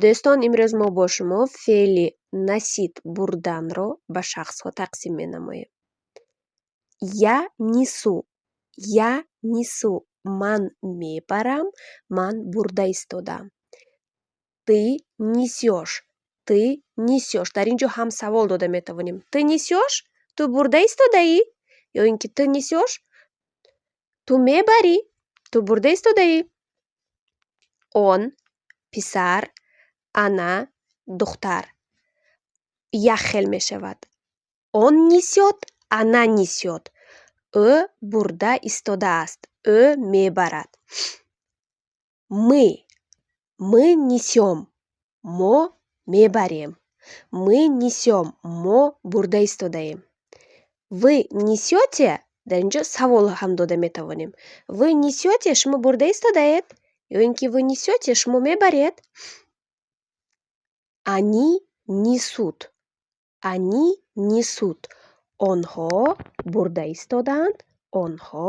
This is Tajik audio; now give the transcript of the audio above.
Do'ston, imroz мо бо шумо феъли насид бурданро ба шахсҳо тақсим менамоем. Я несу. Я несу. Ман мебарам, ман бурда истодам. Ты несёшь. Ты несёшь. Дар ин ҷо ҳам савол дода метавонем. Ты несёшь? Ту бурда истодаӣ? Ё ин ки ты несёшь? Ту мебарӣ? Ту бурда истодаӣ? Он писар, она духтар. Яхел мешавад. Он несёт, она несёт. Ӯ бурда истодааст. Ӯ мебарад. Мы несём. Мо мебарем. Мы несём. Мо бурда истодаем. Вы несёте? Дар ин ҷо савол ҳам дода метавонем. Вы несёте? Шумо бурда истодаед? Ё ин ки вы несёте? Шумо мебаред? Они несут. Они несут. Онҳо бурда истоданд. Онҳо